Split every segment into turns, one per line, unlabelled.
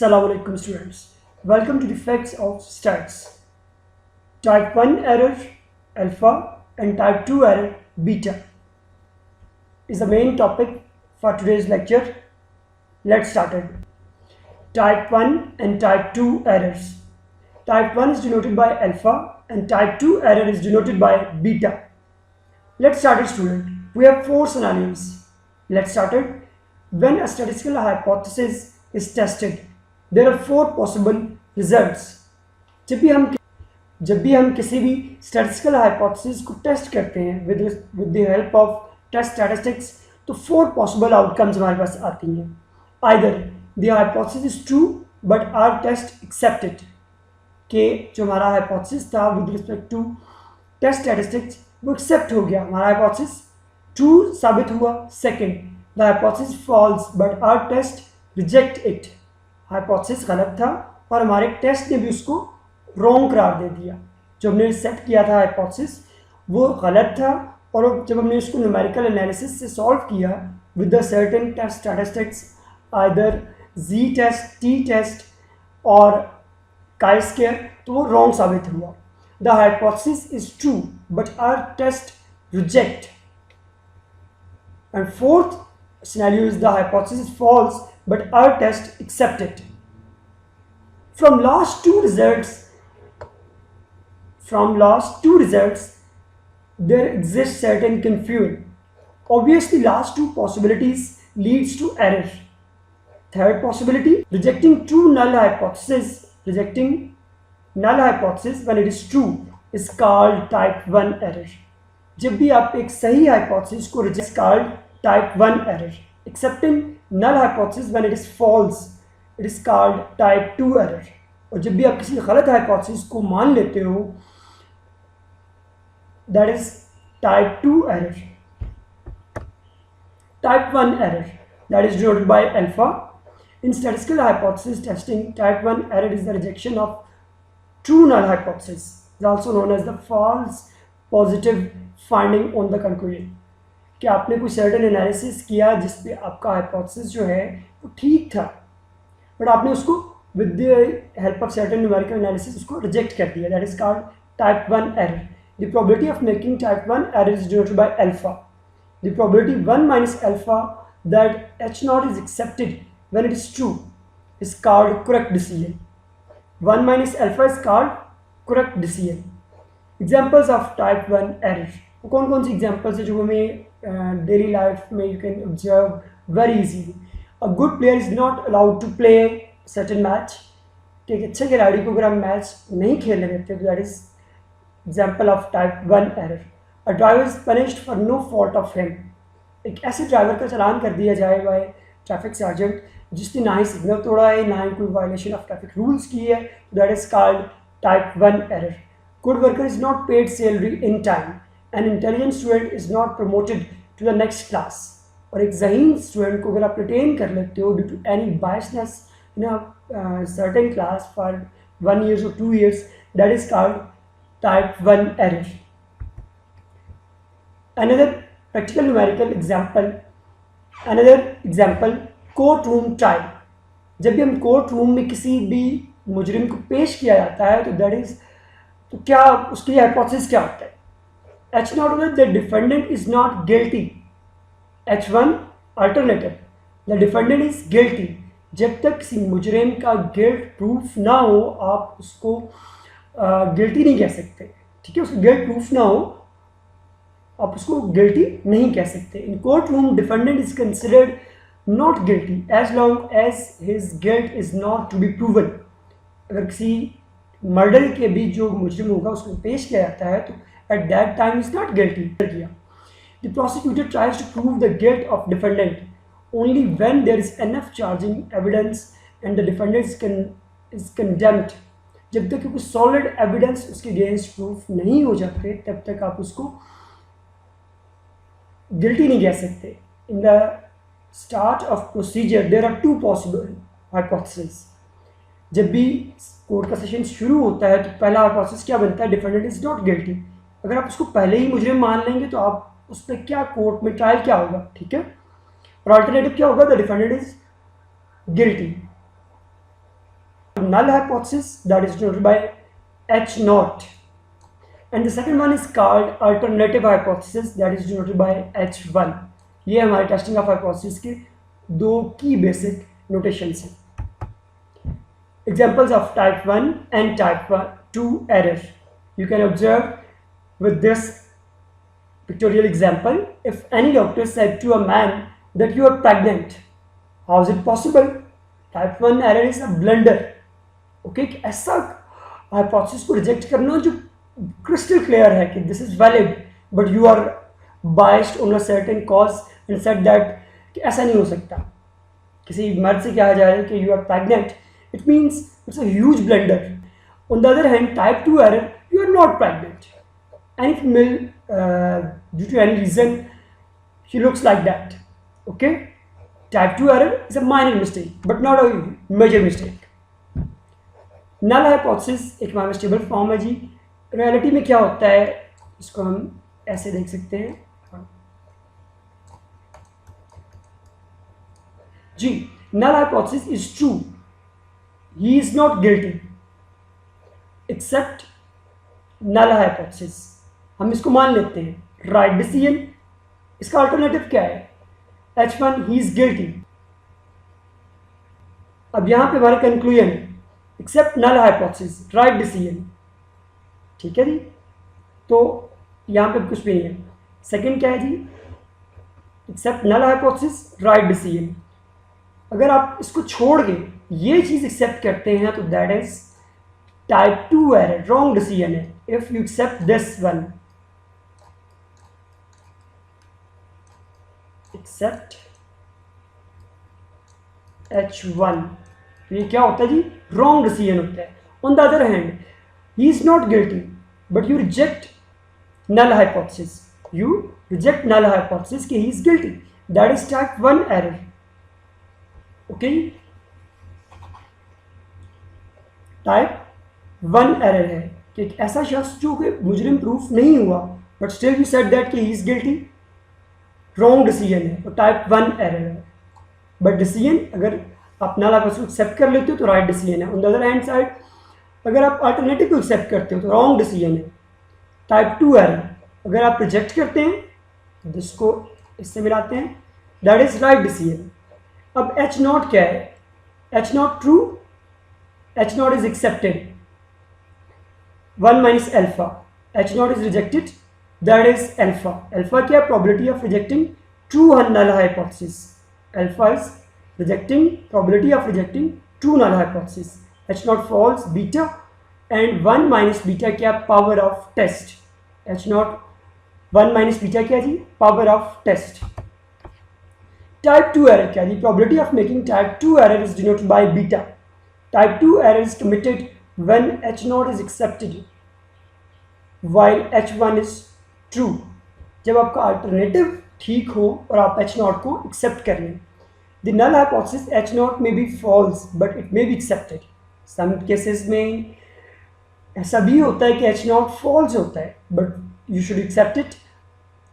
Assalamu alaikum students. Welcome to the facts of stats. Type 1 error alpha and type 2 error beta is the main topic for today's lecture. Let's start it. Type 1 and type 2 errors. Type 1 is denoted by alpha and type 2 error is denoted by beta. Let's start it, student. We have four scenarios. Let's start it. When a statistical hypothesis is tested, there are four possible results. जब भी हम किसी भी statistical hypothesis को test करते हैं with the help of test statistics, तो four possible outcomes हमारे पास आती हैं. Either the hypothesis is true but our test accepted, कि जो हमारा hypothesis था with respect to test statistics वो accept हो गया, हमारा hypothesis true साबित हुआ. Second, the hypothesis false but our test reject it. Hypothesis गलत था और हमारे टेस्ट ने भी उसको रॉन्ग करार दे दिया. जो हमने सेट किया था हाइपोथेसिस वो गलत था और जब हमने उसको न्यूमेरिकल एनालिसिस से सॉल्व किया with the certain test statistics, either Z test, T test और काई स्क्वायर, तो वो रॉन्ग साबित हुआ. The hypothesis is true but our test reject. And fourth scenario is the hypothesis is false but our test accept it. From last two results there exists certain confusion. Obviously last two possibilities leads to error. Third possibility, rejecting null hypothesis when it is true is called type 1 error. जब भी आप एक सही hypothesis को reject called type 1 error. Accepting null hypothesis when it is false, it is called type 2 error. और जब भी आप किसी गलत hypothesis को मान लेते हो, that is type 2 error. Type 1 error, that is denoted by alpha. In statistical hypothesis testing, type 1 error is the rejection of true null hypothesis. It is also known as the false positive finding on the conclusion. कि आपने कोई certain analysis किया जिस पे आपका hypothesis जो है वो ठीक था बट आपने उसको with the help of certain numerical analysis उसको रिजेक्ट कर दिया. That is called type 1 error. The probability of making type 1 error is denoted by alpha. The probability 1 minus alpha that H not is accepted when it is true is called correct decision. 1 minus alpha is called correct decision. Examples of type 1 error, कौन कौन सी examples है जो हमें daily life में you can observe very easily. A good player is not allowed to play certain match. कि एक अच्छे खिलाड़ी को अगर हम मैच नहीं खेलने देते तो that is example of type 1 error. A driver is punished for no fault of him. एक ऐसे ड्राइवर का चालान कर दिया जाए बाय ट्रैफिक सर्जेंट जिसने ना ही सिग्नल तोड़ा है ना ही कोई वायलेशन ऑफ ट्रैफिक रूल्स की है, that is called type 1 error. Good worker is not paid salary in time. An intelligent student is not promoted to the next class. और एक जहीन स्टूडेंट को अगर आप रिटेन कर लेते हो due to any biasness in a certain class for 1 year or 2 years, that is called type 1 error. Another practical numerical example, court room trial. जब भी हम कोर्ट रूम में किसी भी मुजरिम को पेश किया जाता है तो दैट इज तो क्या उसकी हाइपोथेसिस क्या होता है? H0 that the defendant is not guilty. H1 alternative, the defendant is guilty. जब तक किसी मुजरिम का गिल्ट प्रूफ ना हो आप उसको गिल्टी नहीं कह सकते. ठीक है, उसका गिल्ट प्रूफ ना हो आप उसको गिल्टी नहीं कह सकते. In court room defendant is considered not guilty as long as his guilt is not to be proven. अगर किसी मर्डर के भी जो मुजरिम होगा उसको पेश किया जाता है तो at that time is not guilty. The prosecutor tries to prove the guilt of defendant only when there is enough charging evidence and the defendant is condemned. जब तक कोई solid evidence उसके against proof नहीं हो जाते तब तक आप उसको guilty नहीं कह सकते. In the start of procedure there are two possible hypotheses. जब भी कोर्ट का सेशन शुरू होता है तो पहला hypothesis क्या बनता है? Defendant is not guilty. अगर आप उसको पहले ही मुजरिम मान लेंगे तो आप उस पर क्या कोर्ट में ट्रायल क्या होगा? ठीक है. और अल्टरनेटिव क्या होगा? The defendant is guilty. null hypothesis that is denoted by H naught, and the second one is called alternative hypothesis that is denoted by H1. ये हमारे टेस्टिंग ऑफ हाइपोथेसिस के दो की बेसिक नोटेशंस हैं. Examples of type 1 and type 2 error. You can observe with this pictorial example. If any doctor said to a man that you are pregnant, how is it possible? Type 1 error is a blunder. Okay, ऐसा hypothesis को reject करना जो crystal clear है कि this is valid, but you are biased on a certain cause and said that कि ऐसा नहीं हो सकता. किसी मर्द से कहा जाए कि you are pregnant, it means it's a huge blunder. On the other hand, type 2 error, you are not pregnant. Any female, due to any reason, she looks like that. Okay? Type 2 error is a minor mistake, but not a major mistake. Null hypothesis एक हमारा stable form है जी. Reality में क्या होता है इसको हम ऐसे देख सकते हैं जी. Null hypothesis is true. He is not guilty except null hypothesis. हम इसको मान लेते हैं right decision. इसका अल्टरनेटिव क्या है? H1 he is guilty. अब यहां पे हमारा कंक्लूजन है except null hypothesis right decision. ठीक है जी. तो यहां पे कुछ भी नहीं है. सेकंड क्या है जी? except null hypothesis right decision. अगर आप इसको छोड़ के ये चीज एक्सेप्ट करते हैं तो that is type 2 error, wrong decision है. If you accept this one, accept H1, ये क्या होता है जी? रॉन्ग डिसीजन होता है. On the other hand, he is not guilty but you reject null hypothesis. You reject null hypothesis कि he is guilty. That is type 1 error. Okay, type 1 error है कि एक ऐसा शख्स जो कि मुजरिम प्रूफ नहीं हुआ but still you said that कि he is guilty, wrong decision है, तो टाइप 1 एरर है. बट डिसीजन अगर आप नल हाइपोथेसिस एक्सेप्ट कर लेते हो तो राइट डिसीजन है. On the other hand side अगर आप अल्टरनेटिव को एक्सेप्ट करते हो तो रॉन्ग डिसीजन है, टाइप 2 एरर. अगर आप रिजेक्ट करते हैं, जिसको इससे मिलाते हैं, दैट इज राइट डिसीजन. अब H नॉट क्या है? H naught true, H naught is accepted, 1 minus alpha. H naught is rejected, that is alpha. Alpha क्या है? Probability of rejecting true null hypothesis. Alpha is rejecting, probability of rejecting true null hypothesis. H naught false, beta, and 1 minus beta क्या? Power of test. H naught 1 minus beta क्या जी? Power of test. Type 2 error क्या जी? Probability of making type 2 error is denoted by beta. Type 2 error is committed when H naught is accepted while H1 is true. जब आपका alternative ठीक हो और आप H naught को accept कर लें. The null hypothesis H naught may be false but it may be accepted. Some cases में ऐसा भी होता है कि H naught false होता है but you should accept it.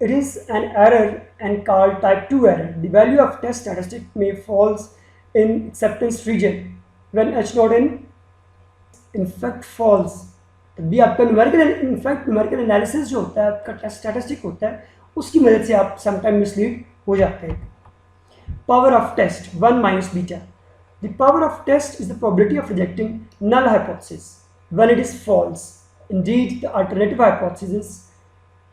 It is an error and called type 2 error. The value of test statistic may falls in acceptance region when H naught in fact falls. तभी आपका numerical analysis जो होता है, आपका test statistic होता है, उसकी मदद से आप समटाइम मिसलीड हो जाते हैं. Power of test 1 minus beta. The power of test is the probability of rejecting null hypothesis when it is false. Indeed, the alternative hypothesis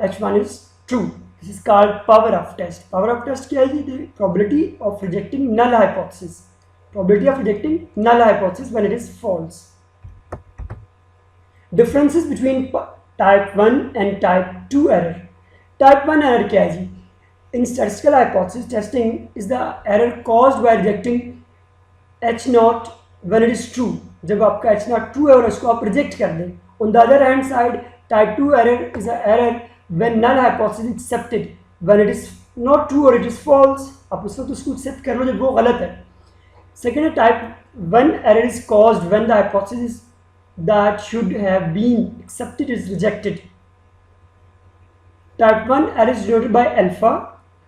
H1 is true. This is called power of test. Power of test क्या है? The probability of rejecting null hypothesis. Probability of rejecting null hypothesis when it is false. Differences between type 1 and type 2 error. Type 1 error क्या है जी? In statistical hypothesis testing is the error caused by rejecting H naught when it is true. जब आपका H naught true है और उसको आप reject कर दें. On the other hand side, type 2 error is an error when null hypothesis is accepted when it is not true or it is false. आप उसको एक्सेप्ट कर लो जब वो गलत है. Second, type 1 error is caused when the hypothesis that should have been accepted is rejected. Type 1 error is denoted by alpha.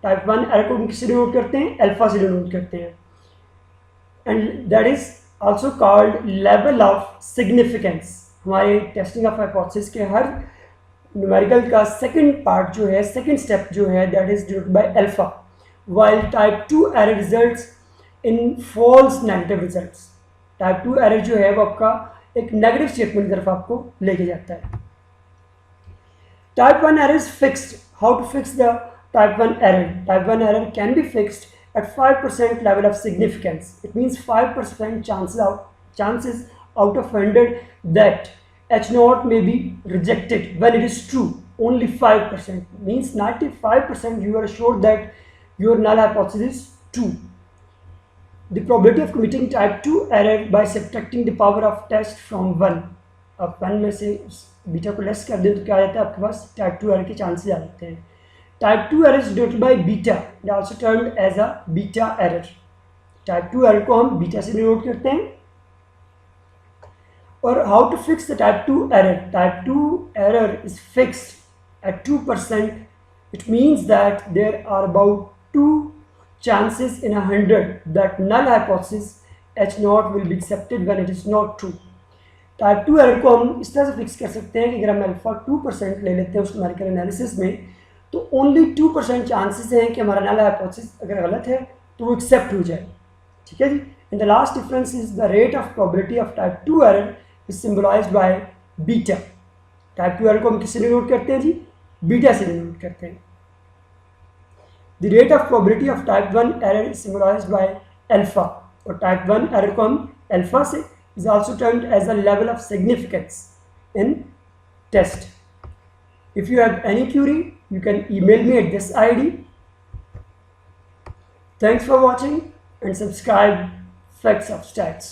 Type 1 error को हम किससे डिनोट करते हैं? अल्फा से डिनोट करते हैं. And that is also called level of significance. हमारे testing of hypothesis के हर न्यूमेरिकल का सेकंड पार्ट जो है, सेकंड स्टेप जो है, that is denoted by alpha, while type 2 error results in false negative results. Type 2 error जो है वो आपका एक नेगेटिव स्टेटमेंट की तरफ आपको लेके जाता है. Type 1 error is fixed. How to fix the type 1 error? Type 1 error can be fixed at 5% level of significance. It means 5% chances out of 100 that H naught may be rejected when it is true. Only 5% means 95% you are sure that your null hypothesis is true. The probability of committing type 2 error by subtracting the power of test from 1. अब 1 में से beta को less कर दें तो क्या आ जाता है आपके पास, टाइप 2 एरर के चांसेस आ जाते हैं. Type 2 error is denoted by beta, it also termed as a beta error. Type 2 error को हम बीटा से डिनोट करते हैं. और how to fix the type 2 error? Type 2 error is fixed at 2%. It means that there are about 2 chances in 100 that null hypothesis H naught will be accepted when it is not true. Type 2 error को हम इस तरह से fix कर सकते हैं कि अगर हम अल्फा 2% ले लेते हैं उस न्यूमेरिकल एनालिसिस में, तो ओनली 2% चांसेस हैं कि हमारा नल हाइपोथेसिस अगर गलत है तो वो एक्सेप्ट हो जाए. ठीक है जी. And the last difference is the rate of probability of type 2 error is symbolized by beta. Type 2 error को हम किससे डिनोट करते हैं जी? बीटा से डिनोट करते हैं. The rate of probability of type 1 error is symbolized by alpha. और type 1 error को हम alpha से is also termed as the level of significance in test. If you have any query, you can email me at this ID. Thanks for watching and subscribe Facts of Stats.